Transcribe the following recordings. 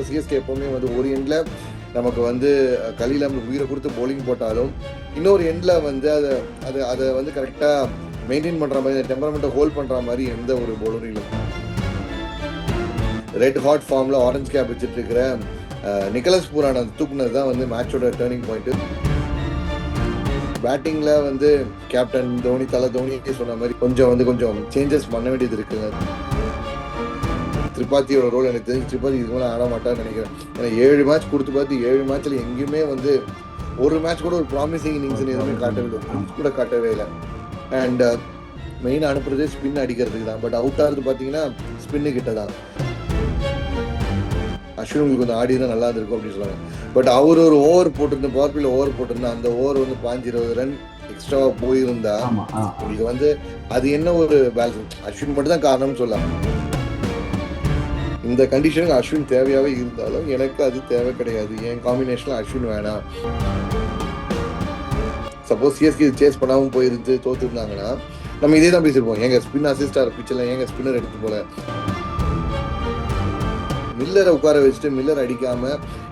CSK எப்பவுமே வந்து ஒரு எண்ட்ல நமக்கு வந்து கலீல் உயிரை கொடுத்து போலிங் போட்டாலும் இன்னொரு எண்ட்ல வந்து அதை வந்து கரெக்டா மெயின்டைன் பண்ற மாதிரி டெம்பரமெண்ட்டை ஹோல்ட் பண்ற மாதிரி எந்த ஒரு பவுலரும் இல்லை. ரெட் ஹாட் ஃபார்ம்ல ஆரஞ்சு கேப் வச்சுட்டு இருக்கிற நிக்கலஸ் பூரான தூக்குனது தான் வந்து மேட்சோட டேர்னிங் பாயிண்ட். பேட்டிங்ல வந்து கேப்டன் தோனி தோனி சொன்ன மாதிரி கொஞ்சம் சேஞ்சஸ் பண்ண வேண்டியது இருக்குங்க. திரிபாத்தியோட ரோல் எனக்கு தெரிஞ்சு திரிபாத்தி இதுக்கு மேலே ஆட மாட்டான்னு நினைக்கிறேன். ஏன்னா 7 மேட்ச் கொடுத்து பார்த்து 7 மேட்ச்ல எங்கேயுமே வந்து ஒரு மேட்ச் கூட ஒரு ப்ராமிசிங் இன்னிங்ஸ் எதுவுமே காட்டவே கூட காட்டவே இல்லை. அண்ட் மெயினாக அனுப்புறதே ஸ்பின் அடிக்கிறதுக்கு தான். பட் அவுட் ஆகுறது பார்த்தீங்கன்னா ஸ்பின்னு கிட்ட தான். அஸ்வின் உங்களுக்கு கொஞ்சம் ஆடி தான் நல்லா இருந்திருக்கும் அப்படின்னு சொல்லுவாங்க. பட் அவர் ஒரு ஓவர் போட்டிருந்த பவர்பில் ஓவர் போட்டிருந்தா அந்த ஓவர் வந்து 15-20 ரன் எக்ஸ்ட்ராவா போயிருந்தா உங்களுக்கு வந்து அது என்ன ஒரு பேலன்ஸ். அஸ்வின் மட்டும் தான் காரணம்னு சொல்லலாம். இந்த கண்டிஷனுக்கு அஸ்வின் தேவையாவே இருந்தாலும் எனக்கு அது தேவை கிடையாது. என் காம்பினேஷன்ல அஸ்வின் வேணாம். சப்போஸ் சிஎஸ்கே சேஸ் பண்ணாமல் போயிருந்து தோத்துருந்தாங்கன்னா நம்ம இதே தான் பேசிருப்போம். எங்க ஸ்பின் அசிஸ்டார் பிச்சில் எங்க ஸ்பின்னர் எடுத்து போல மில்லரை உட்கார வச்சுட்டு மில்லர் அடிக்காம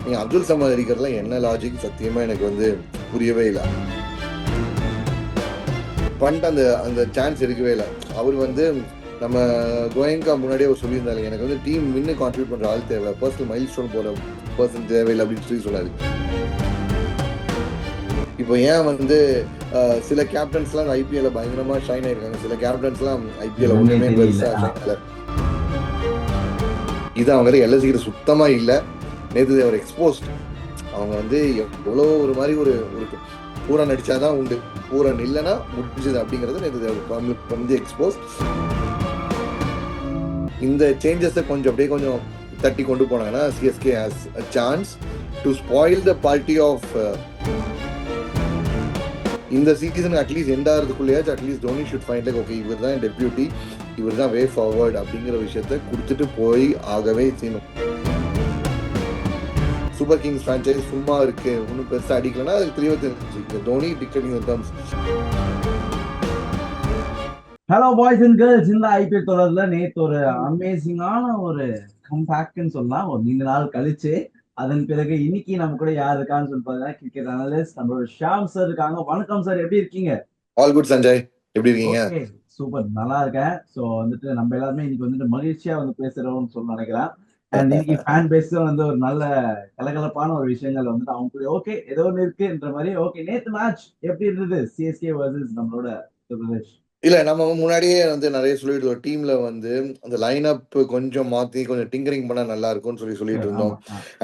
நீங்க அப்துல் சமத் அடிக்கிறதுலாம் என்ன லாஜிக் சத்தியமா எனக்கு வந்து புரியவே இல்லை. பண்ட் அந்த சான்ஸ் இருக்கவே இல்லை. அவர் வந்து நம்ம கோயங்கா முன்னாடியே அவர் சொல்லியிருந்தாரு, எனக்கு வந்து டீம் வின்னு கான்ட்ரிபியூட் பண்ற ஆள் தேவை, பர்சனல் மைல் ஸ்டோன் போற பர்சன் தேவையில்லை அப்படின்னு சொல்லி சொன்னாரு. இப்போ ஏன் வந்து சில கேப்டன்ஸ்லாம் ஐபிஎல்ல பயங்கரமா ஷைன் ஆயிருக்காங்க, சில கேப்டன்ஸ்லாம் ஐபிஎல்ல ஒண்ணுமே பெருசா ஷைன் ஆகல. இது அவங்க எல்எஸ்சி கிட்ட சுத்தமா இல்லை. நேற்று அவர் எக்ஸ்போஸ்ட். அவங்க வந்து எவ்வளோ ஒரு மாதிரி ஒரு பூரா நடிச்சாதான் உண்டு, பூரன் இல்லைன்னா முடிஞ்சது அப்படிங்கிறது நேற்று எக்ஸ்போஸ். இந்த சேஞ்சஸை கொஞ்சம் தட்டி கொண்டு போனாங்கன்னா CSK has a chance to spoil the party of இந்த சீசன் அட்லீஸ்ட் எண்ட் ஆகிறதுக்குள்ளேயாச்சும் at least Dhoni should find like okay இவர் தான் டெபியூட்டி, இவர் தான் வே ஃபார்வர்ட் அப்படிங்கிற விஷயத்த கொடுத்துட்டு போய் ஆகவே செய்யணும். சூப்பர் கிங்ஸ் ஃப்ரான்ச்சைஸ் சும்மா இருக்கு, ஒன்றும் பெருசாக அடிக்கலன்னா அதுக்கு தெளிவாக தெரிஞ்சு Dhoni dictating the terms. Hello boys and girls, இந்த ஐபிஎல் தொடர்ல நேற்று ஒரு அமேசிங்கான ஒரு கம்பேக்ட்னு சொல்லலாம். ஒரு நீண்ட நாள் கழிச்சு அதன் பிறகு இன்னைக்கு நம்ம கூட யார் இருக்கான்னு சொல்லி பாத்தீங்கன்னா கிரிக்கெட் அனலிஸ்ட் நம்மளோட ஷாம் சார் இருக்காங்க. வணக்கம் சார், எப்படி இருக்கீங்க? ஆல் குட் சஞ்சய், எப்படி இருக்கீங்க? சூப்பர், நல்லா இருக்கேன். ஸோ வந்துட்டு நம்ம எல்லாருமே இன்னைக்கு வந்துட்டு மகிழ்ச்சியா வந்து பேசுறோம்னு சொல்லி நினைக்கிறேன். அண்ட் இன்னைக்கு ஃபேன் பேஸ் வந்து ஒரு நல்ல கலகலப்பான ஒரு விஷயங்கள் வந்துட்டு அவங்க கூட ஓகே ஏதோ ஒன்று இருக்குன்ற மாதிரி. ஓகே, நேற்று மேட்ச் எப்படி இருந்தது சிஎஸ்கே வர்சஸ் நம்மளோட பிரதேஷ்? இல்ல நம்ம முன்னாடியே வந்து நிறைய சொல்லிட்டு டீம்ல வந்து அந்த லைன் அப் கொஞ்சம் மாத்தி கொஞ்சம் டிங்கரிங் பண்ணா நல்லா இருக்கும்னு சொல்லிட்டு இருந்தோம்.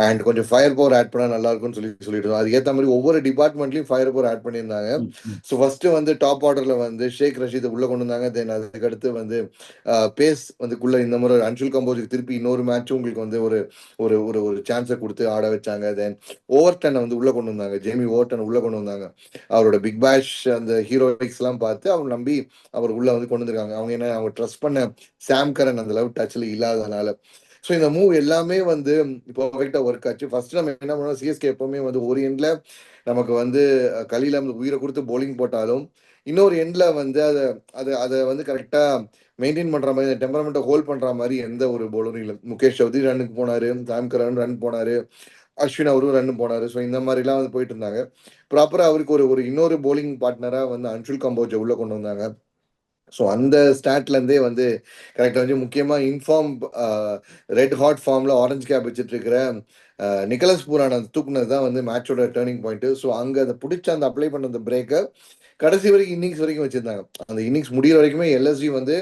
அண்ட் கொஞ்சம் ஃபயர் பவர் ஆட் பண்ணா நல்லா இருக்கும்னு சொல்லிட்டு இருந்தோம். அதுக்கேற்ற மாதிரி ஒவ்வொரு டிபார்ட்மெண்ட்லயும் ஃபயர் பவர் ஆட் பண்ணியிருந்தாங்க. ஸோ ஃபர்ஸ்ட் வந்து டாப் ஆர்டர்ல வந்து ஷேக் ரஷீத் உள்ள கொண்டு வந்தாங்க. தென் அதுக்கடுத்து வந்து பேஸ் வந்துக்குள்ள இந்த மாதிரி அன்சுல் கம்போஜுக்கு திருப்பி இன்னொரு மேட்சும் உங்களுக்கு வந்து ஒரு ஒரு ஒரு ஒரு சான்ஸை கொடுத்து ஆட வச்சாங்க. தென் ஓவர்டனை வந்து உள்ள கொண்டு வந்தாங்க, ஜேமி ஓவர்டன் உள்ள கொண்டு வந்தாங்க. அவரோட பிக் பேஷ் அந்த ஹீரோயிக்ஸ் எல்லாம் பார்த்து அவங்க நம்பி அவர் உள்ள வந்து கொண்டு வந்திருக்காங்க. அவங்க என்ன அவங்க ட்ரஸ்ட் பண்ண சாம் கரன் அந்த லவ் டச்ல இல்லாதனால. ஸோ இந்த மூவ் எல்லாமே வந்து இப்போ பர்ஃபெக்டா ஒர்க் ஆச்சு. ஃபர்ஸ்ட் நம்ம என்ன பண்ணோம், சிஎஸ்கே எப்பவுமே வந்து ஒரு எண்ட்ல நமக்கு வந்து கலீல் உயிரை கொடுத்து போலிங் போட்டாலும் இன்னொரு எண்ட்ல வந்து அதை வந்து கரெக்டா மெயின்டைன் பண்ற மாதிரி டெம்பரமெண்ட்டை ஹோல்ட் பண்ற மாதிரி எந்த ஒரு பவுலரும் இல்லை. முகேஷ் சௌத்ரி ரன்னுக்கு போனாரு, சாம் கரன் ரன் போனாரு, அஸ்வின் அவரும் ரன் போனாரு. ஸோ இந்த மாதிரிலாம் வந்து போயிட்டு இருந்தாங்க. ப்ராப்பரா அவருக்கு ஒரு இன்னொரு போலிங் பார்ட்னரா வந்து அன்சுல் கம்போஜை உள்ள கொண்டு வந்தாங்க. ஸோ அந்த ஸ்டாட்ல இருந்தே வந்து கரெக்டாக வந்து முக்கியமாக இன்ஃபார்ம் ரெட் ஹாட் ஃபார்ம்ல ஆரஞ்சு கேப் வச்சுட்டு இருக்கிற நிக்கலஸ் பூரான தூக்குனது தான் வந்து மேட்சோட டேர்னிங் பாயிண்ட். ஸோ அங்கே அதை பிடிச்ச அந்த அப்ளை பண்ண அந்த பிரேக்கை கடைசி வரைக்கும் இன்னிங்ஸ் வரைக்கும் வச்சிருந்தாங்க. அந்த இன்னிங்ஸ் முடிகிற வரைக்குமே எல்எஸ்ஜி வந்து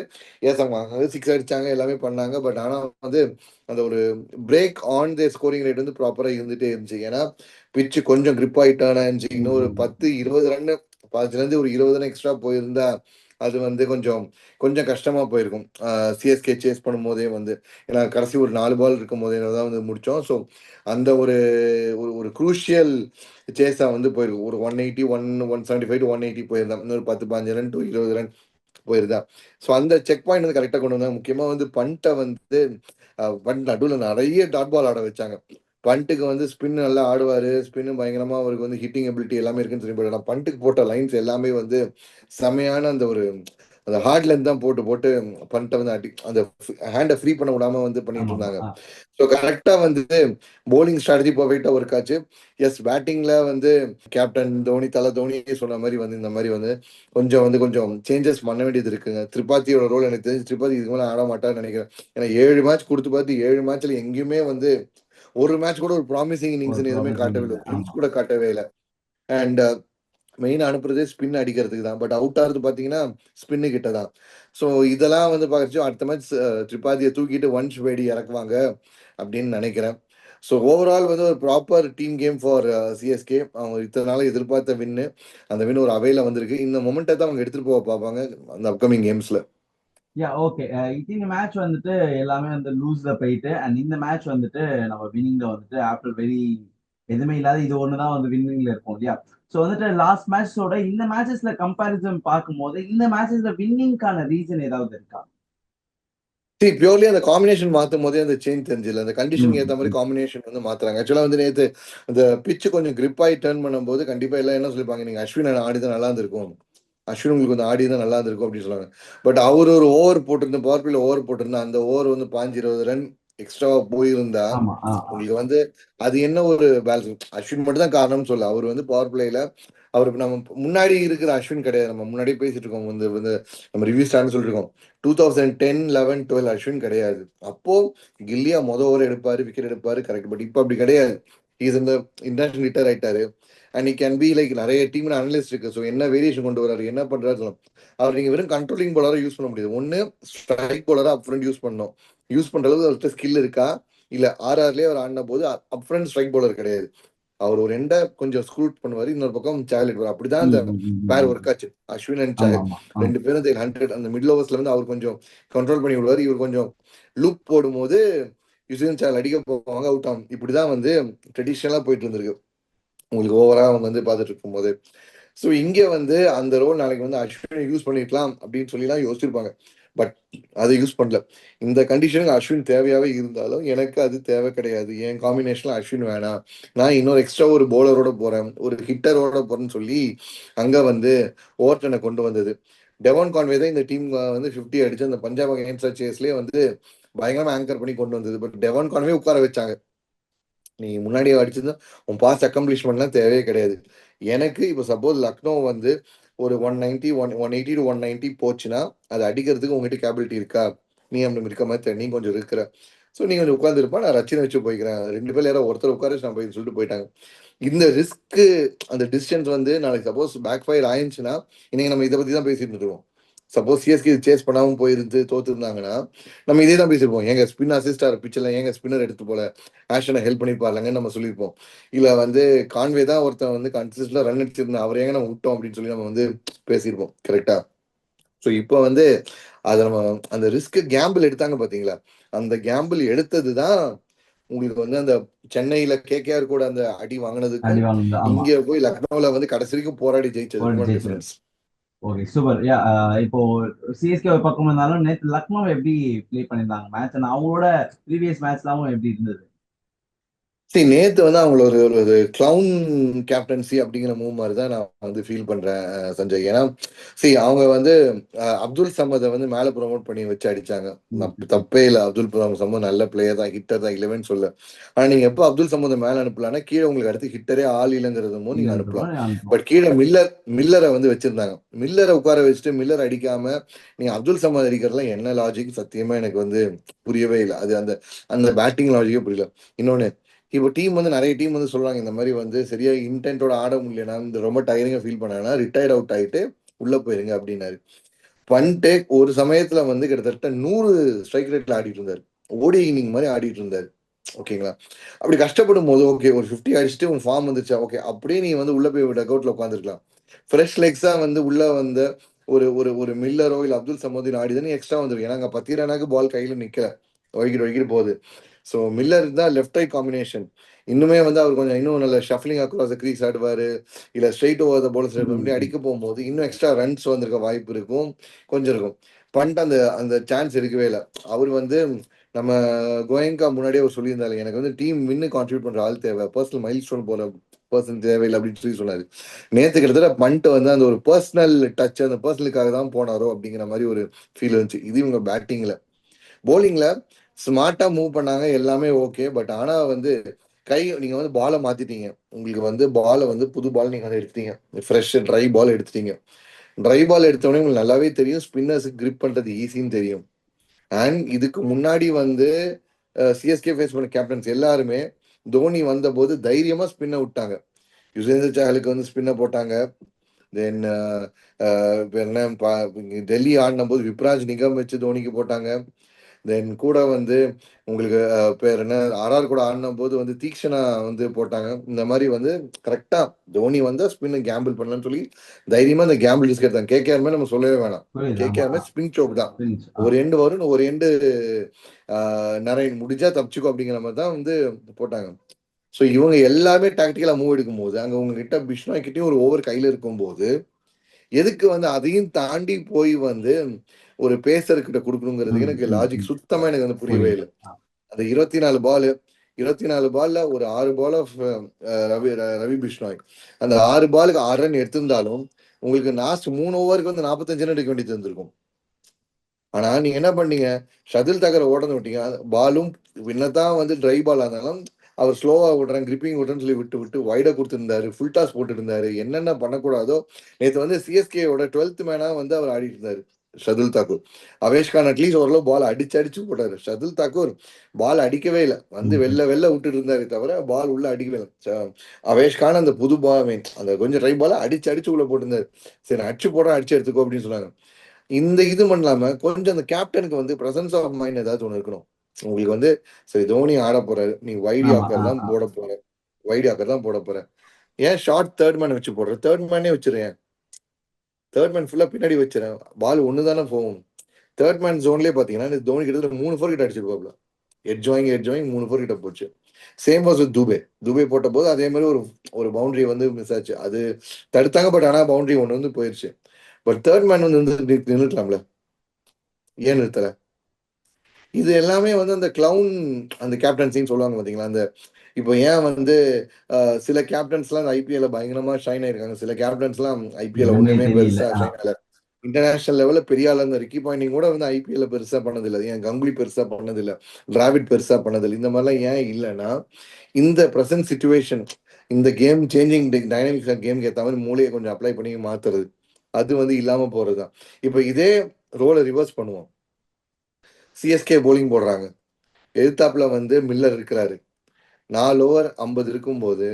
ஏசாங்க, சிக்ஸ் அடிச்சாங்க, எல்லாமே பண்ணாங்க. பட் ஆனால் வந்து அந்த ஒரு break on the scoring rate வந்து ப்ராப்பராக இருந்துகிட்டே இருந்துச்சு. ஏன்னா பிச்சு கொஞ்சம் கிரிப் ஆகிட்டான இருந்துச்சு. இன்னும் ஒரு 10-20 ரன் 10லேருந்து ஒரு 20 ரன் எக்ஸ்ட்ரா போயிருந்தா அது வந்து கொஞ்சம் கஷ்டமா போயிருக்கும் சிஎஸ்கே சேஸ் பண்ணும் போதே வந்து. ஏன்னா கடைசி ஒரு 4 பால் இருக்கும் போதே தான் வந்து முடிச்சோம். ஸோ அந்த ஒரு ஒரு குரூஷியல் சேஸா வந்து போயிருக்கும். ஒரு 180 175 to 180 போயிருந்தா, இன்னொரு 10-15 ரன் to 20 ரன் போயிருந்தா. ஸோ அந்த செக் பாயிண்ட் வந்து கரெக்டாக கொண்டு வந்தாங்க. முக்கியமாக வந்து பண்ட்டை வந்து பண்ட் நடுவில் நிறைய டாட் பால் ஆட வச்சாங்க. பண்ட்டுக்கு வந்து ஸ்பின் நல்லா ஆடுவார், ஸ்பின்னு பயங்கரமாக அவருக்கு வந்து ஹிட்டிங் எபிலிட்டி எல்லாமே இருக்குன்னு சொல்லி. பண்ட்டுக்கு போட்ட லைன்ஸ் எல்லாமே வந்து செமையான அந்த ஒரு அந்த ஹார்ட்ல இருந்து தான் போட்டு போட்டு பண்ணிட்டு வந்து அந்த ஹேண்டை ஃப்ரீ பண்ண விடாம வந்து பண்ணிட்டு ஆமாமா. இருந்தாங்க. ஸோ கரெக்டா வந்து போலிங் ஸ்ட்ராட்டஜி பர்ஃபெக்டா ஒர்க் ஆச்சு. எஸ், பேட்டிங்ல வந்து கேப்டன் தோனி, தலை தோனி சொன்ன மாதிரி வந்து இந்த மாதிரி வந்து கொஞ்சம் சேஞ்சஸ் பண்ண வேண்டியது இருக்குங்க. திரிபாத்தியோட ரோல் எனக்கு தெரிஞ்சு திரிபாதி இதுக்கு மேலே ஆட மாட்டான்னு நினைக்கிறேன். ஏன்னா 7 மேட்ச் கொடுத்து பார்த்து 7 மேட்ச்ல எங்கேயுமே வந்து ஒரு மேட்ச் கூட ஒரு ப்ராமிசிங் ஒரு இன்னிங்ஸ் எதுவுமே ப்ராமிசிங் காட்டவே இல்ல. இல்லை, ஆமா. ரன்ஸ் கூட காட்டவே இல்லை. அண்ட் மெயின் அனுப்புறதே ஸ்பின் அடிக்கிறதுக்கு தான். பட் அவுட் ஆகுறது பார்த்தீங்கன்னா ஸ்பின்னு கிட்ட தான். ஸோ இதெல்லாம் வந்து பார்க்கறச்சு அடுத்த மேட்ச் திரிபாதியை தூக்கிட்டு வன்ஷ் பேடி இறக்குவாங்க அப்படின்னு நினைக்கிறேன். ஸோ ஓவரால் வந்து ஒரு proper team game for CSK. அவங்க இத்தனை நாள் எதிர்பார்த்த வின்னு, அந்த வின் ஒரு அவையில வந்திருக்கு. இந்த மொமெண்ட்டை தான் அவங்க எடுத்துட்டு போக பார்ப்பாங்க அந்த அப்கமிங் கேம்ஸ்ல. Yeah okay. இந்த மேட்ச் வந்துட்டு எல்லாமே வந்து லூஸ்ல போயிட்டு அண்ட் இந்த மேட்ச் வந்துட்டு நம்ம வின்னிங்ல வந்துட்டு ஆஃப்டர் வெரி எதுவுமே இல்லாத இது ஒண்ணுதான் வந்து வின்னிங்ல இருக்கும் இல்லையா? ஸோ வந்துட்டு லாஸ்ட் மேட்சோட இந்த மேட்சஸ்ல கம்பேரிசன் பார்க்கும்போது இந்த மேட்சஸ்ல வின்னிங்கான ரீசன் ஏதாவது இருக்கா? பியூர்லி அந்த காம்பினேஷன் மாத்தும் போதே அந்த சேஞ்ச் தெரிஞ்சல, அந்த கண்டிஷனுக்கு ஏற்ற மாதிரி ம். காம்பினேஷன் வந்து மாத்துறாங்க. ஆக்சுவலா வந்து நேற்று அந்த பிச்சு கொஞ்சம் கிரிப் ஆகி டர்ன் பண்ணும்போது கண்டிப்பா எல்லாம் என்ன சொல்லிப்பாங்க, நீங்க அஸ்வின் ஆடிதான் நல்லா இருந்திருக்கும், அஸ்வின் உங்களுக்கு வந்து ஆடி தான் நல்லா இருந்திருக்கும் அப்படின்னு சொல்லுவாங்க. பட் அவர் ஒரு ஓவர் போட்டிருந்த, பவர் பிளேல ஓவர் போட்டிருந்தா அந்த ஓவர் வந்து 15-20 ரன் எக்ஸ்ட்ராவா போயிருந்தா ஆமா. உங்களுக்கு வந்து அது என்ன ஒரு பேலன்ஸ். அஸ்வின் மட்டும் தான் காரணம்னு சொல்ல, அவர் வந்து பவர் பிளேல அவருக்கு நம்ம முன்னாடி இருக்கிற அஸ்வின் கிடையாது. நம்ம முன்னாடியே பேசிட்டு இருக்கோம் வந்து வந்து நம்ம ரிவ்யூ ஸ்டார்னு சொல்லிட்டு இருக்கோம். 2010, 11, 12 அஸ்வின் கிடையாது. அப்போ கில்லியா ஓவர் எடுப்பாரு, விக்கெட் எடுப்பாரு, கரெக்ட். பட் இப்போ அப்படி கிடையாது. இஸ் இந்த இன்டர்நேஷனல் ரிட்டர் ஆயிட்டாரு. அண்ட் கேன் பி லைக் நிறைய டீம் அனலிஸ்ட் இருக்கு. ஸோ என்ன வேரியேஷன் கொண்டு வராரு, என்ன பண்றாரு சொல்லலாம். அவர் நீங்க வெறும் கண்ட்ரோலிங் போலரா யூஸ் பண்ண முடியாது. ஒன்னு ஸ்ட்ரைக் போலரா அப் ஃப்ரண்ட் யூஸ் பண்ணணும். யூஸ் பண்ற அளவுக்கு அவர்கிட்ட ஸ்கில் இருக்கா, இல்ல ஆர்ஆர்லயே அவர் ஆடின போது அப் ஃப்ரண்ட் ஸ்ட்ரைக் போலர் கிடையாது. அவர் ஒரு எண்டை கொஞ்சம் ஸ்க்ரூட் பண்ணுவார், இன்னொரு பக்கம் சேலட் வரும். அப்படிதான் அந்த பேர் ஒர்க் ஆச்சு. அஸ்வின் அண்ட் ஆமா சாஹல் ஆமா ரெண்டு பேரும் 100 அந்த மிடில் ஓவர்ஸ்ல இருந்து அவர் கொஞ்சம் கண்ட்ரோல் பண்ணி விடுவார். இவர் கொஞ்சம் லூப் போடும்போது யுஸ்வேன் சாஹல் அடிக்க போவாங்க, அவுட் ஆகும். இப்படிதான் வந்து ட்ரெடிஷனலா போயிட்டு இருந்திருக்கு உங்களுக்கு ஓவரா அவங்க வந்து பார்த்துட்டு இருக்கும்போது. ஸோ இங்கே வந்து அந்த ரோல் நாளைக்கு வந்து அஸ்வினை யூஸ் பண்ணிருக்கலாம் அப்படின்னு சொல்லிலாம் யோசிச்சிருப்பாங்க. பட் அதை யூஸ் பண்ணல. இந்த கண்டிஷனுக்கு அஸ்வின் தேவையாவே இருந்தாலும் எனக்கு அது தேவை கிடையாது. என் காம்பினேஷன்ல அஸ்வின் வேணாம், நான் இன்னொரு எக்ஸ்ட்ரா ஒரு போலரோட போறேன், ஒரு ஹிட்டரோட போறேன்னு சொல்லி அங்க வந்து ஓவர்டனை கொண்டு வந்தது. டெவான் கான்வே தான் இந்த டீம் வந்து 50 அடிச்சு அந்த பஞ்சாப் அகைன்ஸ்ட் சேஸ்லயே வந்து பயங்கரமா ஆங்கர் பண்ணி கொண்டு வந்தது. பட் டெவான் கான்வே உட்கார வச்சாங்க. நீ முன்னாடி அடிச்சிருந்தா உன் பாஸ் அக்கம்ப்ளிஷ்மெண்ட்லாம் தேவையே கிடையாது. எனக்கு இப்போ சப்போஸ் லக்னோ வந்து ஒரு 190 180 to 190 போச்சுன்னா அது அடிக்கிறதுக்கு உங்ககிட்ட கேபிலிட்டி இருக்கா, நீ அப்படி இருக்க மாதிரி நீ கொஞ்சம் இருக்கிற. ஸோ நீ கொஞ்சம் உட்காந்துருப்பா, நான் ரச்சினை வச்சு போய்க்கிறேன், 2 பேர் யாராவது ஒருத்தர் உட்கார நான் போய் சொல்லிட்டு போயிட்டாங்க. இந்த ரிஸ்க், அந்த டிஸ்டன்ஸ் வந்து நாளைக்கு சப்போஸ் பேக் ஃபயர் ஆயிடுச்சுன்னா இன்னைக்கு நம்ம இதை பத்தி தான் பேசிட்டு இருக்கோம். சப்போஸ் சிஎஸ்கே சேஸ் பண்ணாம போயிருந்து தோத்துருந்தாங்கன்னா நம்ம இதே தான் பேசியிருப்போம். எங்க ஸ்பின் அசிஸ்டார் பிச்சில் எங்க ஸ்பின்னர் எடுத்து போல ஆஷனை ஹெல்ப் பண்ணிப்பாருலங்கன்னு நம்ம சொல்லியிருப்போம். இல்ல வந்து கான்வே தான் ஒருத்தன் வந்து கன்சிஸ்டன்டா ரன் அடிச்சிருந்தா அவரை எங்க நம்ம விட்டோம் அப்படின்னு சொல்லி நம்ம வந்து பேசியிருப்போம். கரெக்டா? ஸோ இப்போ வந்து அதை நம்ம அந்த ரிஸ்க் கேம்பிள் எடுத்தாங்க பாத்தீங்களா, அந்த கேம்பிள் எடுத்தது தான் உங்களுக்கு வந்து அந்த சென்னையில கேகேஆர் கூட அந்த அடி வாங்கினதுக்கும் அடிவாங்க. ஆமா, இங்க போய் லக்னோல வந்து கடைசி வரைக்கும் போராடி ஒரு ஜெயிச்சதுக்கும் ஜெயிச்சது. டிஃபரன்ஸ். Okay super. யா இப்போ சிஎஸ்கே ஒரு பக்கம் இருந்தாலும் நேற்று லக்னோ எப்படி ப்ளே பண்ணியிருந்தாங்க மேட்ச், அவங்களோட ப்ரீவியஸ் மேட்ச்லாம் எப்படி இருந்தது? சரி, நேத்து வந்து அவங்கள ஒரு ஒரு கிளவுன் கேப்டன்சி அப்படிங்கிற மூவ் மாதிரி தான் நான் வந்து ஃபீல் பண்றேன் சஞ்சய். ஏன்னா சரி அவங்க வந்து அப்துல் சமதை வந்து மேல ப்ரொமோட் பண்ணி வச்சு அடிச்சாங்க. தப்பே இல்லை, அப்துல் சமத் நல்ல பிளேயர் தான், ஹிட்டர் தான், இல்லைன்னு சொல்ல. ஆனா நீங்க எப்போ அப்துல் சமதை மேல அனுப்பலாம்னா கீழே உங்களுக்கு அடுத்து ஹிட்டரே ஆள் இல்லைங்கிறதுமோ நீங்க அனுப்பலாம். பட் கீழே மில்லரை வந்து வச்சிருந்தாங்க. மில்லரை உட்கார வச்சுட்டு மில்லர் அடிக்காம நீங்க அப்துல் சமத் அடிக்கிறதுலாம் என்ன லாஜிக் சத்தியமா எனக்கு வந்து புரியவே இல்லை. அது அந்த அந்த பேட்டிங் லாஜிக்கே புரியல. இன்னொன்னு, இப்போ டீம் வந்து நிறைய டீம் வந்து சொல்றாங்க இந்த மாதிரி வந்து சரியா இன்டென்ட்டோட ஆட முடியலனா, இந்த ரொம்ப டயரிங்கா ஃபீல் பண்ணாங்கன்னா ரிட்டையர்ட் அவுட் ஆயிட்டு உள்ள போயிருங்க அப்படின்னாரு. பண்ட்டு ஒரு சமயத்துல வந்து கிட்டத்தட்ட 100 ஸ்ட்ரைக் ரேட்ல ஆடிட்டு இருந்தாரு. ஓடி இன்னிங் மாதிரி ஆடிட்டு இருந்தாரு. ஓகேங்களா? அப்படி கஷ்டப்படும் போது ஓகே ஒரு 50 அடிச்சுட்டு உன் ஃபார்ம் வந்துச்சா ஓகே, அப்படியே நீ வந்து உள்ள போய் டக் அவுட்ல உட்காந்துருக்கலாம். ஃப்ரெஷ் லெக்ஸா வந்து உள்ள வந்த ஒரு ஒரு ஒரு மில்லரோ இல்ல அப்துல் சமோதின் ஆடிதான் எக்ஸ்ட்ரா வந்துருக்கு. ஏன்னா அங்க 10 ரனாக்கு பால் கையில நிக்கல, ஒய்கிட்டு ஒய்கிட்டு போகுது. ஸோ மில்லர் தான் லெஃப்ட் ஐ காம்பினேஷன். இன்னுமே வந்து அவர் கொஞ்சம் இன்னும் நல்ல ஷஃப்லிங் அக்ராஸ் கிரீஸ் ஆடுவாரு, இல்ல ஸ்ட்ரைட் ஓவர் த போலர்ஸ் பண்ணி அடிக்க போகும்போது இன்னும் எக்ஸ்ட்ரா ரன்ஸ் வந்திருக்க வாய்ப்பு இருக்கும், கொஞ்சம் இருக்கும். பண்ணிட்டு அந்த அந்த சான்ஸ் இருக்கவே இல்லை. அவர் வந்து நம்ம கோயங்கா முன்னாடியே அவர் சொல்லியிருந்தாரு, எனக்கு வந்து டீம் வின்னு கான்ட்ரிபியூட் பண்ற ஆள் தேவை, பர்சனல் மைல் ஸ்டோன் போல பர்சன் தேவையில்லை அப்படின்னு சொன்னாரு. நேத்து கிட்டத்தட்ட பண்ணிட்டு வந்து அந்த ஒரு பர்சனல் டச், அந்த பர்சனலுக்காக தான் போனாரோ அப்படிங்கிற மாதிரி ஒரு ஃபீல் இருந்துச்சு. இது இவங்க பேட்டிங்ல. போலிங்ல ஸ்மார்ட்டா மூவ் பண்ணாங்க, எல்லாமே ஓகே. பட் ஆனா வந்து நீங்க வந்து பாலை மாத்திட்டீங்க. உங்களுக்கு வந்து பாலை வந்து புது பால் நீங்க வந்து எடுத்தீங்க, ஃப்ரெஷ் ட்ரை பால் எடுத்துட்டீங்க. ட்ரை பால் எடுத்தோடனே உங்களுக்கு நல்லாவே தெரியும் ஸ்பின்னர்ஸுக்கு கிரிப் பண்றது ஈஸின்னு தெரியும். அண்ட் இதுக்கு முன்னாடி வந்து சிஎஸ்கே ஃபேஸ் பண்ண கேப்டன்ஸ் எல்லாருமே தோனி வந்த போது தைரியமா ஸ்பின்னை விட்டாங்க. யுசேந்திர சாஹலுக்கு வந்து ஸ்பின்னை போட்டாங்க. தென் என்ன டெல்லி ஆடின போது விப்ராஜ் நிகம் வச்சு தோனிக்கு போட்டாங்க. தென் கூட வந்து உங்களுக்கு பேர் என்ன ஆர்ஆர் கூட ஆடின போது வந்து தீக்ஷனா வந்து போட்டாங்க. இந்த மாதிரி வந்து கரெக்டா தோனி வந்து ஸ்பின் கேம்பிள் பண்ணலாம்னு சொல்லி தைரியமா அந்த கேம்பிள் ரிஸ்க் எடுத்தாங்க. கேகேஆர்மே நம்ம சொல்லவே வேணாம். கேகேஆர்மே ஸ்பின் சோக் தான். ஒரு எண்டு வரும், ஒரு எண்டு நிறைய முடிஞ்சா தப்பிச்சுக்கோ அப்படிங்கிற மாதிரி தான் வந்து போட்டாங்க. ஸோ இவங்க எல்லாமே டாக்டிக்கலா மூவ் எடுக்கும் போது அங்க உங்ககிட்ட பிஷ்ணாய் கிட்டயும் ஒரு ஓவர் கையில இருக்கும் போது எதுக்கு வந்து அதையும் தாண்டி போய் வந்து ஒரு பேசர்கிட்ட கொடுக்கணுங்கிறதுக்கு எனக்கு லாஜிக் சுத்தமா எனக்கு வந்து புரியவே இல்லை. அந்த 24 பால்ல ஒரு 6 பால் ஆஃப் ரவி பிஷ்ணாய், அந்த 6 பாலுக்கு 6 ரன் எடுத்திருந்தாலும் உங்களுக்கு லாஸ்ட் 3 ஓவருக்கு வந்து 45 ரன் எடுக்க வேண்டியது இருந்திருக்கும். ஆனா நீங்க என்ன பண்ணீங்க, ஷதில் தகரை ஓடந்து விட்டீங்க. பாலும் என்னதான் வந்து ட்ரை பால் ஆனாலும் அவர் ஸ்லோவா விடுறேன், கிரிப்பிங் விடுறேன்னு சொல்லி விட்டு விட்டு வைட கொடுத்துருந்தாரு, ஃபுல் டாஸ் போட்டு இருந்தாரு. என்னென்ன பண்ணக்கூடாதோ நேற்று வந்து சிஎஸ்கேயோட 12th மேனா வந்து அவர் ஆடிட்டு இருந்தாரு ஷதுல் தாக்கூர். அவேஷ் கான் அட்லீஸ்ட் ஓரளவு பால் அடிச்சு போட்டாரு. ஷதுல் தாக்கூர் பால் அடிக்கவே இல்லை, வந்து வெளில விட்டுட்டு இருந்தாரு தவிர பால் உள்ள அடிக்கவே இல்லை. அவேஷ் கான் அந்த புது பால் அந்த கொஞ்சம் ட்ரை பாலை அடிச்சு உள்ள போட்டிருந்தாரு. சரி அடிச்சு போடுறேன், அடிச்சு எடுத்துக்கோ அப்படின்னு சொன்னாங்க. இந்த இது பண்ணலாம கொஞ்சம் அந்த கேப்டனுக்கு வந்து பிரசன்ஸ் ஆஃப் மைண்ட் ஏதாச்சும் ஒன்று இருக்கணும். உங்களுக்கு வந்து சரி தோனி ஆட போறாரு, நீ வைடி ஆக்கர் தான் போட போற, வைடி ஆக்கர் தான் போட போற, ஏன் ஷார்ட் தேர்ட் மேன் வச்சு போடுற, தேர்ட் மேனே வச்சிருக்கேன், தேர்ட் மேன் ஃபுல்லா பின்னாடி வச்சிருக்கேன், பால் ஒன்று தானே போகும். தேர்ட் மேன் ஜோன்லேயே பார்த்தீங்கன்னா தோனி கிட்ட 3 4 கிட்ட அடிச்சிருப்பாப்ல. எட் ஜாயிங் 3 4 கிட்ட போச்சு. சேம் வாஸ் வித் துபே போட்ட போது அதே மாதிரி ஒரு ஒரு பவுண்டரி வந்து மிஸ் ஆச்சு. அது தடுத்தாங்க, பட் ஆனால் பவுண்டரி ஒன்று வந்து போயிருச்சு. பட் தேர்ட் மேன் வந்து நின்றுக்கலாம்ல, ஏன் நிறுத்தல? இது எல்லாமே வந்து அந்த கிளவுன் அந்த கேப்டன்சின்னு சொல்லுவாங்க பாத்தீங்களா. அந்த இப்போ ஏன் வந்து சில கேப்டன்ஸ்லாம் அந்த ஐபிஎல்ல பயங்கரமா ஷைன் ஆயிருக்காங்க, சில கேப்டன்ஸ்லாம் ஐபிஎல்ல ஒண்ணுமே பெருசா ஷைன் ஆகல. இன்டர்நேஷனல் லெவல்ல பெரிய ஆள் அந்த ரிக்கி பாயிண்டிங் கூட வந்து ஐபிஎல்ல பெருசா பண்ணதில்லை. ஏன் கங்குலி பெருசா பண்ணதில்லை, டிராவிட் பெருசா பண்ணதில்லை. இந்த மாதிரிலாம் ஏன் இல்லைன்னா இந்த ப்ரெசன்ட் சுச்சுவேஷன், இந்த கேம் சேஞ்சிங் டைனமிக்ஸ் கேமுக்கு ஏற்ற மாதிரி மூளையை கொஞ்சம் அப்ளை பண்ணி மாத்துறது, அது வந்து இல்லாம போறதுதான். இப்போ இதே ரோலை ரிவர்ஸ் பண்ணுவோம். சிஎஸ்கே போலிங் போடுறாங்க, எதிர்த்தாப்புல வந்து மில்லர் இருக்கிறாரு. 4 ஓவர் 50 இருக்கும்போது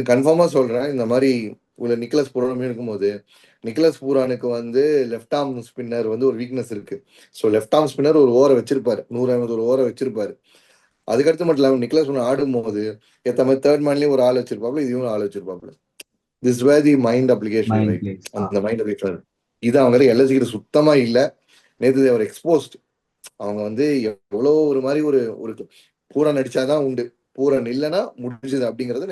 கன்ஃபார்மா சொல்றேன், இந்த மாதிரி உள்ள நிக்கலஸ் பூரானுமே இருக்கும்போது நிக்கலஸ் பூரானுக்கு வந்து லெஃப்ட் ஆர்ம் ஸ்பின்னர் வந்து ஒரு வீக்னஸ் இருக்கு. ஸோ லெஃப்ட் ஆர்ம் ஸ்பின்னர் ஒரு ஓவரை வச்சிருப்பாரு, 150 ஒரு ஓவரை வச்சிருப்பாரு. அதுக்கடுத்து மட்டும் இல்லாமல் நிக்கலஸ் ஒன்று ஆடும் போது ஏற்ற மாதிரி தேர்ட் மேன்லயும் ஒரு ஆள் வச்சிருப்பாப்ல, இதையும் ஆள் வச்சிருப்பாப்ல. This where the mind application, right? அந்த மைண்ட் அப்ளிகேஷன் இது அவங்க எல்எஸ்சி கிட்ட சுத்தமா இல்லை. நேற்று அவர் எக்ஸ்போஸ்ட். அவங்க வந்து எவ்வளோ ஒரு மாதிரி ஒரு ஒரு பூரா நடிச்சாதான் உண்டு, பூரன் இல்லைன்னா முடிஞ்சது அப்படிங்கறது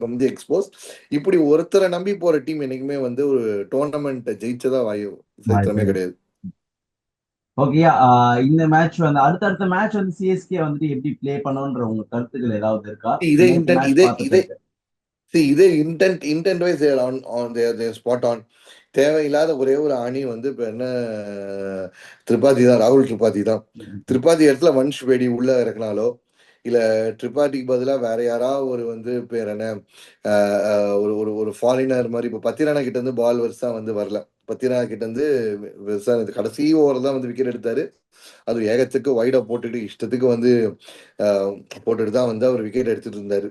வந்து எக்ஸ்போஸ். இப்படி ஒருத்தரை நம்பி போற டீம் என்னைக்குமே வந்து ஒரு டோர்னமெண்ட் ஜெயிச்சதா சரித்திரமே கிடையாது. ஓகே, இந்த மேட்ச் வந்து அடுத்தடுத்த மேட்ச் வந்து சிஎஸ்கே வந்துட்டு எப்படி ப்ளே பண்ணணும்ன்ற உங்க கருத்துக்கள் ஏதாவது இருக்கா? இதே இன்டென்ட் வைஸ் ஸ்பாட் ஆன். தேவையில்லாத ஒரே ஒரு அணி வந்து இப்ப என்ன, திரிபாதி தான், ராகுல் திரிபாதி தான். திரிபாதி இடத்துல வன்ஷ் பேடி உள்ள இறக்குனாலோ இல்ல திரிபாதிக்கு பதிலா வேற யாராவது ஒரு வந்து பேர் என்ன, ஒரு ஒரு ஒரு ஃபாரினர் மாதிரி. இப்போ பத்திரானா கிட்ட இருந்து பால் வருஷா வந்து வரல. பத்திரானா கிட்ட இருந்து வருஷா கடைசி ஓவர் தான் வந்து விக்கெட் எடுத்தாரு. அது ஏகத்துக்கு வைடா போட்டுட்டு இஷ்டத்துக்கு வந்து போட்டுட்டு தான் வந்து அவர் விக்கெட் எடுத்துட்டு இருந்தாரு.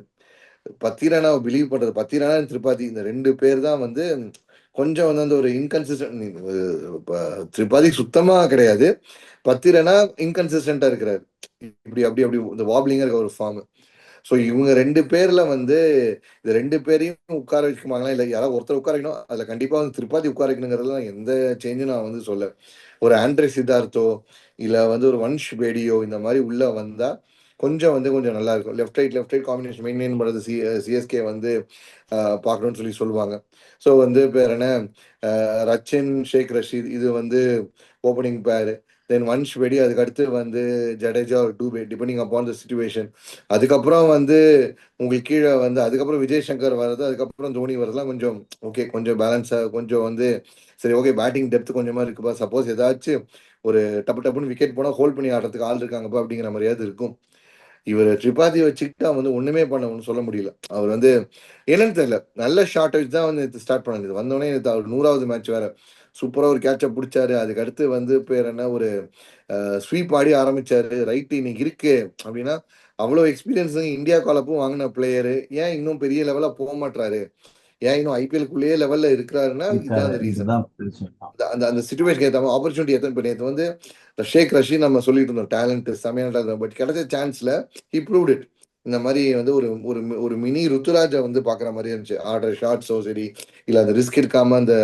பத்திரானா பிலீவ் பண்றது, பத்திரானா திரிபாதி இந்த 2 பேர் தான் வந்து கொஞ்சம் வந்து அந்த ஒரு இன்கன்சிஸ்டன்ட். திரிபாதி சுத்தமா கிடையாது, பத்திரனா இன்கன்சிஸ்டன்டா இருக்கிறாரு. இப்படி அப்படி அப்படி இந்த வாப்லிங்கா இருக்க ஒரு ஃபார்ம். ஸோ இவங்க 2 பேர்ல வந்து இந்த 2 பேரையும் உட்கார வைக்குமாங்களா, இல்லை யாராவது ஒருத்தர் உட்கார வைக்கணும். அதுல கண்டிப்பா வந்து திரிபாதி உட்கார வைக்கணுங்கிறதுலாம் எந்த சேஞ்சும் நான் வந்து சொல்ல. ஒரு ஆண்ட்ரே சித்தார்த்தோ இல்ல வந்து ஒரு வன்ஷ் பேடியோ இந்த மாதிரி உள்ள வந்தா கொஞ்சம் நல்லா இருக்கும். லெஃப்ட் ரைட் காம்பினேஷன் மெயின்டைன் பண்றது சிஎஸ்கே வந்து பார்க்கணும்னு சொல்லி சொல்லுவாங்க. ஸோ வந்து பேர் என்ன, ரச்சின் ஷேக் ரஷீத் இது வந்து ஓப்பனிங் பேரு. தென் வன்ஷ் வெடி, அதுக்கு அடுத்து வந்து ஜடேஜா ஒரு Dube depending upon the situation. அதுக்கப்புறம் வந்து உங்களுக்கு கீழே வந்து அதுக்கப்புறம் விஜய் சங்கர் வருது, அதுக்கப்புறம் தோனி வருதுலாம் கொஞ்சம் ஓகே, கொஞ்சம் பேலன்ஸாக கொஞ்சம் வந்து சரி ஓகே பேட்டிங் டெப்த் கொஞ்சமாக இருக்குப்பா, சப்போஸ் ஏதாச்சும் ஒரு டப்பு டப்புன்னு விக்கெட் போனால் ஹோல்ட் பண்ணி ஆடுறதுக்கு ஆள் இருக்காங்கப்பா அப்படிங்கிற மாதிரியாவது இருக்கும். இவர் திரிபாதி வச்சுக்கிட்டு அவன் வந்து ஒண்ணுமே பண்ண ஒன்றும் சொல்ல முடியல. அவர் வந்து என்னன்னு தெரியல, நல்ல ஷார்ட் வச்சு தான் வந்து ஸ்டார்ட் பண்ணது. வந்தோடனே அவர் 100வது மேட்ச் வேற சூப்பரா ஒரு கேட்சப் பிடிச்சாரு. அதுக்கு அடுத்து வந்து பேர் என்ன ஒரு ஸ்வீப் ஆடி ஆரம்பிச்சாரு. ரைட் இன்னைக்கு இருக்கு அப்படின்னா அவ்வளோ எக்ஸ்பீரியன்ஸ் இந்தியா காலப்பும் வாங்கின பிளேயரு ஏன் இன்னும் பெரிய லெவலா போக மாட்டாரு, ஏன் இன்னும் ஐபிஎல்குள்ளேயே லெவல்ல இருக்கிறாருன்னா இதுதான் அந்த ரீசன். இதுதான் பிரச்சனை. அந்த அந்த சிச்சுவேஷன் ஏற்ற ஆப்பர்ச்சுனிட்டி எத்தனை பேர் நேற்று வந்து ஷேக் ரஷீத் நம்ம சொல்லிட்டு இருந்தோம் டேலண்ட் செமையான, பட் கிடைச்ச சான்ஸ்ல ஹி ப்ரூவ்ட் இட். இந்த மாதிரி வந்து ஒரு ஒரு ஒரு மினி ருத்துராஜை வந்து பாக்குற மாதிரி இருந்துச்சு. ஆடுற ஷாட்ஸோ சரி, இல்ல அந்த ரிஸ்க் எடுக்காம அந்த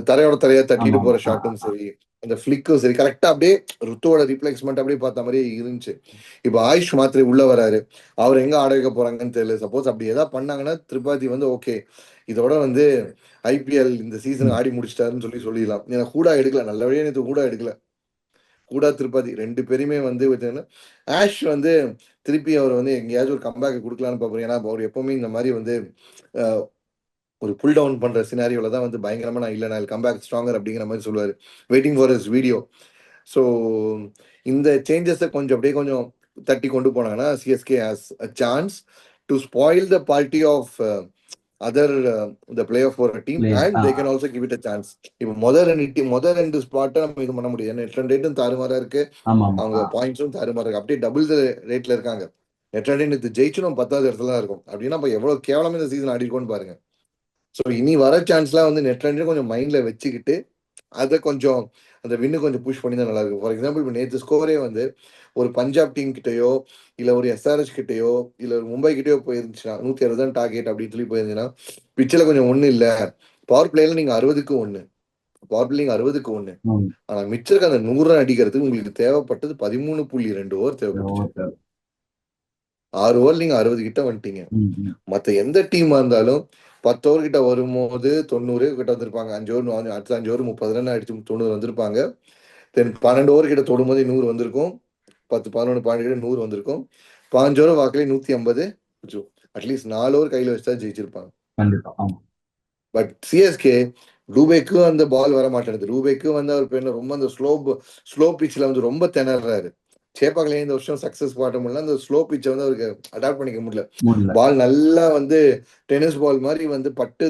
தரையோட தரையா ஆமா தட்டிட்டு ஆமா போற ஷாட்டும் சரி, அந்த ஃபிளிக்கும் சரி, கரெக்டா அப்படியே ருத்துவோட ரிப்ளேஸ்மெண்ட் அப்படியே பார்த்த மாதிரி இருந்துச்சு. இப்போ ஆயுஷ் மாத்திரை உள்ள வராரு, அவர் எங்க ஆட வைக்க போறாங்கன்னு தெரியல. சப்போஸ் அப்படி ஏதாவது பண்ணாங்கன்னா திரிபாதி வந்து ஓகே, இதோட வந்து ஐபிஎல் இந்த சீசன் ஆடி முடிச்சிட்டாருன்னு சொல்லிடலாம். ஏன்னா கூடா எடுக்கல, நல்ல வழியா நேற்று கூடா எடுக்கல. கூடா திருப்பதி ரெண்டு பேருமே வந்து ஆஷ் வந்து திருப்பி அவர் வந்து எங்கேயாச்சும் ஒரு கம்பேக் கொடுக்கலான்னு பார்ப்பாரு. ஏன்னா அவர் எப்பவுமே இந்த மாதிரி வந்து ஒரு புல் டவுன் பண்ற சினாரியோல தான் வந்து பயங்கரமா நான் இல்லை நான் கம்பேக் ஸ்ட்ராங்கர் அப்படிங்கிற மாதிரி சொல்லுவாரு. Waiting for his video. So இந்த சேஞ்சஸை கொஞ்சம் அப்படியே கொஞ்சம் தட்டி கொண்டு போனாங்கன்னா CSK has a chance to spoil the party of other the playoff for team and they can also give it a chance. இப்போ முதல் ரெண்டு ஸ்பாட்டை நம்ம இது பண்ண முடியும். நெட் ரன் ரேட்டும் தாறுமாறா இருக்கு, அவங்க பாயிண்ட்ஸும் தாறுமாறா இருக்கு, அப்படியே டபுள் த ரேட்ல இருக்காங்க. நெட் ரன் ரேட் ஜெயிச்சு நம்ம 10வது இடத்துல தான் இருக்கும். அப்படின்னா நம்ம எவ்வளவு கேவலமா இந்த சீசன் ஆடிருக்கோம்னு பாருங்க. ஸோ இனி வர சான்ஸ்லாம் வந்து நெட் ரன் கொஞ்சம் மைண்ட்ல வச்சுக்கிட்டு அதை கொஞ்சம் அந்த வின்னு கொஞ்சம் புஷ் பண்ணி தான் நல்லா இருக்கும். ஃபார் எக்ஸாம்பிள் இப்போ நேற்று ஸ்கோரே வந்து ஒரு பஞ்சாப் டீம் கிட்டயோ இல்ல ஒரு எஸ்ஆர்எச் கிட்டயோ இல்ல ஒரு மும்பை கிட்டயோ போயிருந்துச்சுன்னா 160 தான் டார்கெட் அப்படின்னு சொல்லி போயிருந்துச்சுன்னா பிச்சில் கொஞ்சம் ஒண்ணு இல்ல, பவர் பிளேல நீங்க 60க்கு 1, பவர் பிளே 60க்கு 1, ஆனா மிச்சருக்கு அந்த 100 ரன் அடிக்கிறதுக்கு உங்களுக்கு தேவைப்பட்டது 13.2 ஓவர் தேவைப்பட்டுச்சு. 6 ஓவர் நீங்க 60 கிட்ட வந்துட்டீங்க. மத்த எந்த டீமா இருந்தாலும் 10 ஓவர் கிட்ட வரும்போது 90 கிட்ட வந்திருப்பாங்க. 5 ஓவர் அடுத்த 5 ஓவர் 30 ரன் அடிச்சு 90 வந்திருப்பாங்க. தென் 12 ஓவர் கிட்ட தொடும்போது 100 வந்திருக்கும். 10 11 12 கிட்ட 100 வந்திருக்கும். 15 ஓவர் வாக்கிலே 150. அட்லீஸ்ட் 4 ஓவர் கையில வச்சுதான் ஜெயிச்சிருப்பாங்க. பட் சிஎஸ்கே டூபேக்கு அந்த பால் வர மாட்டேங்குது. டூபேக்கு வந்து அவர் பேர் ரொம்ப அந்த ஸ்லோ பிச்சில் வந்து ரொம்ப திணறாரு. சேப்பாக்கலே இந்த வருஷம் சக்சஸ் பாட்ட முடியல, அந்த ஸ்லோ பிச்சை வந்து அவருக்கு அடாப்ட் பண்ணிக்க முடியல. பால் நல்லா வந்து டென்னிஸ் பால் மாதிரி வந்து பட்டு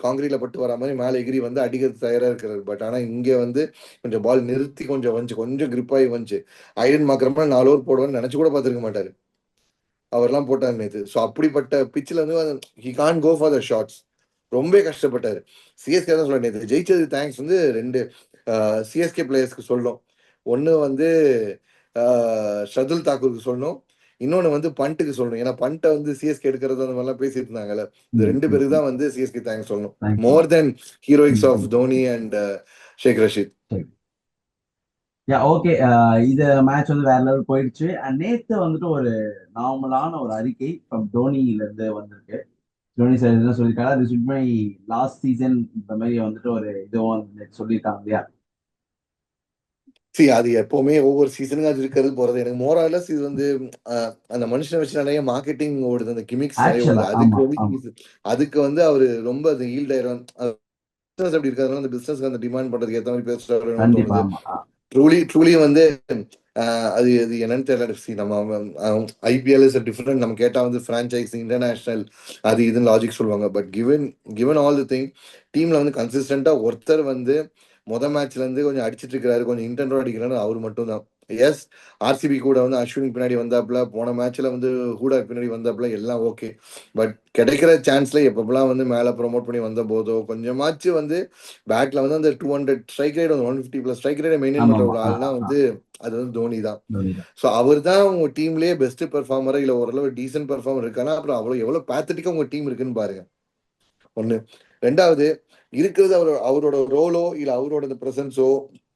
காங்கிரீட்ல பட்டு வர மாதிரி மேலே எகிரி வந்து அடிக்கிறது தயாரா இருக்கிறாரு. பட் ஆனா இங்க வந்து கொஞ்சம் பால் நிறுத்தி கொஞ்சம் கொஞ்சம் கிரிப் ஆகி வந்துச்சு. ஐடன் மாக்கிரமா 4 ஓவர் போடுவான்னு நினைச்சு கூட பார்த்துருக்க மாட்டாரு. அவர்லாம் போட்டார் நேற்று. ஸோ அப்படிப்பட்ட பிச்சில் வந்து he can go for the shots. ரொம்ப கஷ்டப்பட்டாரு. சிஎஸ்கே தான் சொல்ல நேற்று ஜெயிச்சது தேங்க்ஸ் வந்து 2 சிஎஸ்கே பிளேயர்ஸ்க்கு சொல்லணும். ஒன்று வந்து ஷர்துல் தாக்கூருக்கு சொல்லணும், இன்னொன்று வந்து பண்ட்டுக்கு சொல்லணும். ஏன்னா பண்ட்டை வந்து சிஎஸ்கே எடுக்கிறது அந்த மாதிரிலாம் பேசிட்டு இருந்தாங்கல்ல, இந்த 2 பேருக்கு தான் வந்து சிஎஸ்கே தேங்க்ஸ் சொல்லணும். More then heroics of Dhoni and Shaik Rasheed. Okay, இது மேட்ச் வந்து வேற லெவல் போயிடுச்சு. நேத்து வந்துட்டு ஒரு நார்மலான ஒரு அறிக்கை ஃப்ரம் தோனியில இருந்து வந்திருக்கு. தோனி சார் என்ன சொல்லியிருக்காங்க, this is my last season இந்த மாதிரி வந்துட்டு ஒரு இதுவும் சொல்லியிருக்காங்க இல்லையா? அது எப்பவுமே ஒவ்வொரு சீசனுக்கு அது இருக்கிறது போறது. எனக்கு மோராலஸ் இது வந்து அந்த மனுஷனை வச்சு நிறைய மார்க்கெட்டிங் ஓடுது, அந்த கிமிக்ஸ் நிறைய ஓடுது. அதுக்கு வந்து அவரு ரொம்ப அது ஈல்ட் ஆயிரும். பிசினஸ் அப்படி இருக்காது, அந்த பிசினஸ் அந்த டிமாண்ட் பண்றதுக்கு ஏற்ற மாதிரி பேசுறாருன்னு தோணுது. ட்ரூலி வந்து அது என்னன்னு தெரியல. நம்ம ஐபிஎல் இஸ் டிஃபரெண்ட். நம்ம கேட்டா வந்து பிரான்ச்சைஸ் இன்டர்நேஷனல் அது இதுன்னு லாஜிக் சொல்லுவாங்க. But given all the thing டீம்ல வந்து கன்சிஸ்டன்டா ஒருத்தர் வந்து மேட்ச்ல இருந்து கொஞ்சம் அடிச்சிட்டு இருக்காரு, கொஞ்சம் இன்டென்டா அடிக்கிறாரு, அவர் மட்டும் தான். எஸ், ஆர்சிபி கூட வந்து அஸ்வின் பின்னாடி வந்தாப்புல, போன மேட்ச்ல வந்து ஹூடா பின்னாடி வந்தாப்புல, எல்லாம் ஓகே. பட் கிடைக்கிற சான்ஸ்ல எப்பப்பெல்லாம் வந்து மேல ப்ரொமோட் பண்ணி வந்த போதோ கொஞ்சமாச்சு வந்து பேட்ல வந்து அந்த 200 strike rate, 150+ strike rate maintain பண்ற ஒரு ஆள்னா வந்து அது வந்து தோனி தான். ஸோ அவர் தான் உங்க டீம்லயே பெஸ்ட் பெர்ஃபார்மரா இல்ல ஓரளவு டீசென்ட் பெர்ஃபார்மர் இருக்கானா, அப்புறம் அவ்வளவு எவ்வளவு பேத்தட்டிக்கா உங்க டீம் இருக்குன்னு பாருங்க. ஒண்ணு. ரெண்டாவது இருக்கிறது அவரோட ரோலோ இல்ல அவரோட பிரசன்ஸோ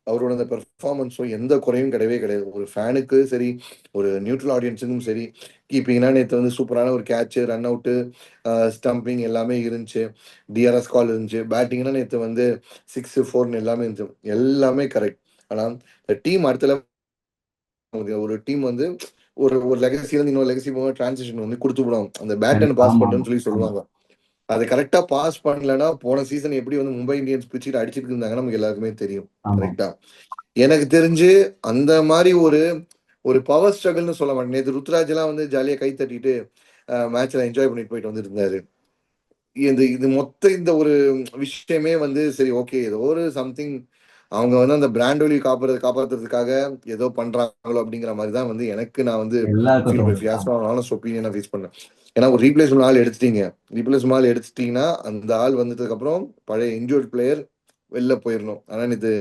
அவரோட அந்த பெர்ஃபார்மன்ஸோ எந்த குறையும் கிடையவே கிடையாது. ஒரு ஃபேனுக்கு சரி, ஒரு நியூட்ரல் ஆடியன்ஸுக்கும் சரி, கீப்பிங்னா நேற்று வந்து சூப்பரான ஒரு கேட்ச், ரன் அவுட்டு, ஸ்டம்பிங் எல்லாமே இருந்துச்சு. டிஆர்எஸ் கால் இருந்துச்சு. பேட்டிங்னா நேற்று வந்து 6 4 எல்லாமே இருந்துச்சு. எல்லாமே கரெக்ட். ஆனா இந்த டீம் அடுத்த ஒரு டீம் வந்து ஒரு ஒரு லெகசில இருந்து இன்னொரு லெகசி போக டிரான்சிஷன் வந்து கொடுத்து விடும், அந்த பேட்டன் பாஸ் ஆமா ஆமா பண்ணுன்னு சொல்லி ஆமா சொல்லுவாங்க. அது கரெக்டா பாஸ் பண்ணலன்னா போன சீசன் எப்படி வந்து மும்பை இந்தியன்ஸ் பிச்சுட்டு அடிச்சிட்டு இருந்தாங்க நமக்கு எல்லாருக்குமே தெரியும். ஆமா கரெக்டா எனக்கு தெரிஞ்சு அந்த மாதிரி ஒரு ஒரு பவர் ஸ்ட்ரகிள்னு சொல்ல மாட்டேன். நேற்று ருத்ராஜ் எல்லாம் வந்து ஜாலியா கை தட்டிட்டு மேட்ச்ல என்ஜாய் பண்ணிட்டு போயிட்டு வந்துட்டு இருந்தாரு. இது மொத்த இந்த ஒரு விஷயமே வந்து சரி ஓகே ஏதோ ஒரு சம்திங் அவங்க வந்து அந்த பிராண்ட் வேல்யூ காப்பாத்துறதுக்காக ஏதோ பண்றாங்களோ அப்படிங்கிற மாதிரி தான் வந்து எனக்கு நான் வந்து எல்லாருக்கும் ஃபீல் தோணுது. ஆமா ஒப்பீனியனா ஃபேஸ் பண்ணேன். ஏன்னா ஒரு ரீப்ளேஸ்மெண்ட் ஆள் எடுத்துட்டீங்க, ரீப்ளேஸ்மெண்ட் ஆள் எடுத்துட்டீங்கன்னா அந்த ஆள் வந்ததுக்கு அப்புறம் பழைய இன்ஜூர்ட் பிளேயர் வெளில போயிடணும். ஆனா இது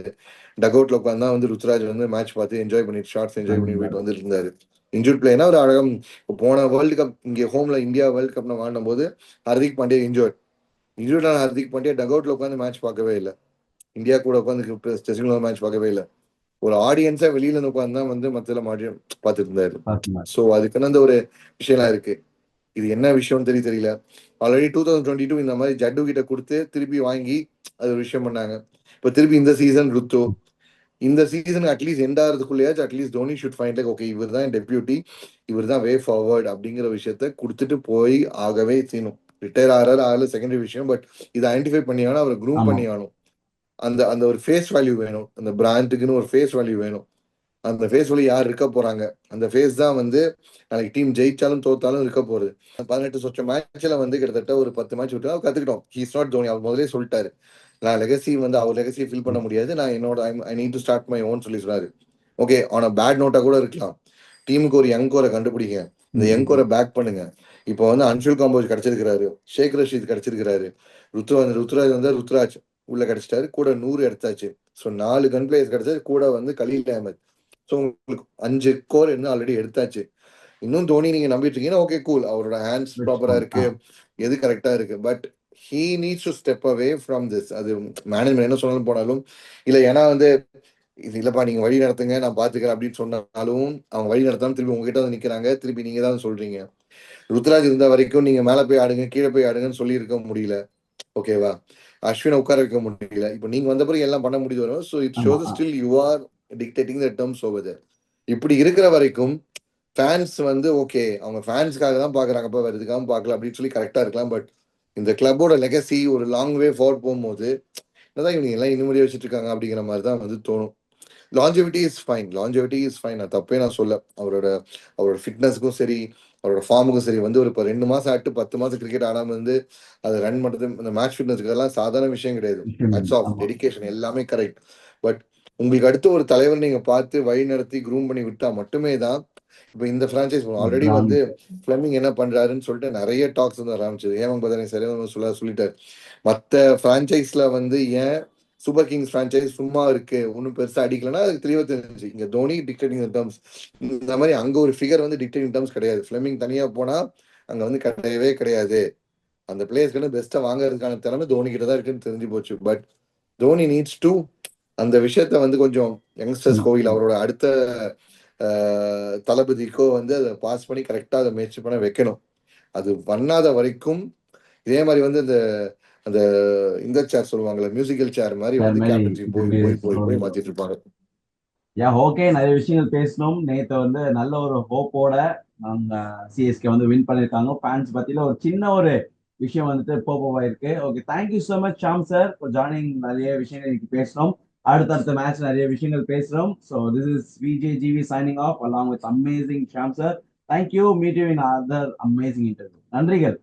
டக் அவுட்ல உட்காந்து வந்து ருத்ராஜ் வந்து மேட்ச் பார்த்து என்ஜாய் பண்ணிட்டு ஷார்ட்ஸ் என்ஜாய் பண்ணி போயிட்டு வந்துட்டு இருந்தாரு. இன்ஜூர்ட் பிளேயர்னா ஒரு அழகம். போன வேர்ல்டு கப் இங்கே ஹோம்ல இந்தியா வேர்ல்டு கப் வாடும் போது ஹர்திக் பாண்டியா இன்ஜூர்டான ஹர்திக் பாண்டியா டக் அவுட்ல உட்காந்து மேட்ச் பார்க்கவே இல்லை. இந்தியா கூட உட்காந்து மேட்ச் பார்க்கவே இல்லை. ஒரு ஆடியன்ஸா வெளியில இருந்து உட்காந்து தான் வந்து மத்தியில மாடி பார்த்துட்டு இருந்தாரு. ஸோ அதுக்குன்னு அந்த ஒரு விஷயம்லாம் இருக்கு. இது என்ன விஷயம்னு தெரியல. ஆல்ரெடி 2022 இந்த மாதிரி ஜட்டு கிட்ட கொடுத்து திருப்பி வாங்கி அது ஒரு விஷயம் பண்ணாங்க. இப்போ திருப்பி இந்த சீசன் ருத்து இந்த சீசன் அட்லீஸ்ட் எண்ட் ஆகிறதுக்குள்ளேயாச்சும் at least Dhoni should find like okay இவர் தான் டெபியூட்டி, இவர் தான் வே ஃபார்வர்ட் அப்படிங்கிற விஷயத்த கொடுத்துட்டு போய் ஆகவே செய்யணும். ரிட்டையர் ஆகல செகண்டரி விஷயம், பட் இதை ஐடென்டிஃபை பண்ணி ஆகணும், அவரை க்ரூம் ஆமா பண்ணி ஆகணும். அந்த அந்த ஒரு ஃபேஸ் வேல்யூ வேணும், அந்த பிராண்டுக்குன்னு ஒரு ஃபேஸ் வேல்யூ வேணும். அந்த ஃபேஸ் வேல்யூ யார் இருக்க போறாங்க, அந்த ஃபேஸ் தான் வந்து நாளைக்கு டீம் ஜெயிச்சாலும் தோத்தாலும் இருக்க போகுது. 18 சொச்ச மேட்ச்ல வந்து கிட்டத்தட்ட ஒரு 10 மேட்ச் விட்டு கத்துக்கிட்டோம். ஹீஸ் நாட் தோனி, அவர் முதலே சொல்லிட்டாரு. நான் லெகசி வந்து அவர் லெகசியை ஃபில் பண்ண முடியாது, நான் என்னோட I need to start my own சொல்லி சொன்னாரு. ஓகே ஆன் அ பேட் நோட்டா கூட இருக்கலாம். டீமுக்கு ஒரு யங் கோரை கண்டுபிடிங்க, இந்த யங் கோரை பேக் பண்ணுங்க. இப்போ வந்து அன்ஷுல் காம்போஜ் கிடைச்சிருக்கிறாரு, ஷேக் ரஷீத் கிடைச்சிருக்கிறாரு, ருத்ராஜ் வந்து ருத்ராஜ் உள்ள கிடைச்சிட்டாரு, கூட 100 எடுத்தாச்சு. ஸோ 4 கன் பிளேயர்ஸ் கிடைச்சது, கூட வந்து கலீல் அஹமத். ஸோ உங்களுக்கு 5 கோர் இன்னும் ஆல்ரெடி எடுத்தாச்சு. இன்னும் தோனி நீங்க நம்பிட்டு இருக்கீங்கன்னா ஓகே கூல், அவரோட ஹேண்ட்ஸ் ப்ராப்பரா இருக்கு, எது கரெக்டா இருக்கு. But he needs to step away from this. அது மேனேஜ்மெண்ட் என்ன சொன்னாலும் போனாலும் இல்ல, ஏன்னா வந்து இது இல்லப்பா நீங்க வழி நடத்துங்க நான் பாத்துக்கிறேன் அப்படின்னு சொன்னாலும் அவங்க வழி நடத்தாம திருப்பி உங்ககிட்ட வந்து நிக்கிறாங்க. திருப்பி நீங்க தான் சொல்றீங்க. ருத்ராஜ் இருந்த வரைக்கும் நீங்க மேல போய் ஆடுங்க கீழே போய் ஆடுங்கன்னு சொல்லி இருக்க முடியல. ஓகேவா, அஸ்வினை உட்கார வைக்க முடியல. இப்போ நீங்க வந்த பிறகு எல்லாம் பண்ண முடியுது வரும். So it shows still you are dictating the terms over there. இப்படி இருக்கிற வரைக்கும் ஃபேன்ஸ் வந்து ஓகே அவங்க ஃபேன்ஸ்க்காக தான் பாக்குறாங்கப்பா, வேற எதுக்காக பார்க்கல அப்படின்னு சொல்லி கரெக்டா இருக்கலாம். பட் இந்த கிளப்போட லெகசி ஒரு லாங் வே ஃபார்வர்ட் போகும்போது என்னதான் இவங்க எல்லாம் இன்னும் வச்சுட்டு இருக்காங்க அப்படிங்கிற மாதிரி தான் வந்து தோணும். Longevity is fine, longevity is fine, நான் தப்பே நான் சொல்ல. அவரோட அவரோட ஃபிட்னஸ்க்கும் சரி அவரோட ஃபார்முக்கும் சரி வந்து ஒரு இப்போ 2 மாசம் ஆட்டு 10 மாசம் கிரிக்கெட் ஆடாமல் வந்து அதை ரன் பண்ணுறது இந்த மேட்ச் ஃபிட்னஸ்க்கு எல்லாம் சாதாரண விஷயம் கிடையாது. ஹட்ஸ் ஆஃப், டெடிகேஷன் எல்லாமே கரெக்ட். பட் உங்களுக்கு அடுத்த ஒரு தலைவர் நீங்க பார்த்து வழி நடத்தி க்ரூம் பண்ணி விட்டா மட்டுமே தான் இப்போ இந்த பிரான்ச்சைஸ் ஆல்ரெடி வந்து ஃபிளமிங் என்ன பண்றாருன்னு சொல்லிட்டு நிறைய டாக்ஸ் வந்து ஆரம்பிச்சது. ஏன் பதானே சரியா சொல்லிட்டாரு. மற்ற பிரான்ச்சைஸ்ல வந்து ஏன் சூப்பர் கிங்ஸ் பிரான்ச்சைஸ் சும்மா இருக்கு ஒன்னும் பெருசா அடிக்கலன்னா அதுக்கு தெளிவா தெரிஞ்சு இங்க தோனி டிக்டேட்டிங் டர்ம்ஸ். இந்த மாதிரி அங்க ஒரு ஃபிகர் வந்து டிக்டேட்டிங் டர்ம்ஸ் கிடையாது. ஃபிளமிங் தனியா போனா அங்க வந்து கிடையவே கிடையாது. அந்த பிளேயர்ஸ்க்கு பெஸ்ட்டா வாங்கறதுக்கான திறமை தோனி கிட்ட தான் இருக்குன்னு தெரிஞ்சு போச்சு. பட் தோனி நீட்ஸ் டு அந்த விஷயத்த வந்து கொஞ்சம் யங்ஸ்டர்ஸ் கோவில் அவரோட அடுத்த தளபதிக்கோ வந்து அதை பாஸ் பண்ணி கரெக்டா அதை முயற்சி பண்ண வைக்கணும். அது பண்ணாத வரைக்கும் இதே மாதிரி வந்து இந்த அந்த இந்த சேர் சொல்லுவாங்கல்ல மியூசிக்கல் சேர் மாதிரி வந்து கேப்டன்சி போய் போய் போய் போய் மாத்திட்டு இருப்பாங்க. ஓகே நிறைய விஷயங்கள் பேசணும். நேற்று வந்து நல்ல ஒரு ஹோப்போட நம்ம சிஎஸ்கே வந்து வின் பண்ணிருக்காங்க. ஃபேன்ஸ் பத்தியில ஒரு சின்ன ஒரு விஷயம் வந்துட்டு போயிருக்கு. Okay thank you so much Sham sir for joining. நிறைய விஷயங்கள் இன்னைக்கு பேசணும். அடுத்தடுத்த மேட்ச் நிறைய விஷயங்கள் பேசுறோம். So this is VJGV signing off along with amazing Sham sir. Thank you. Meet you in other amazing interview. நன்றிகள்.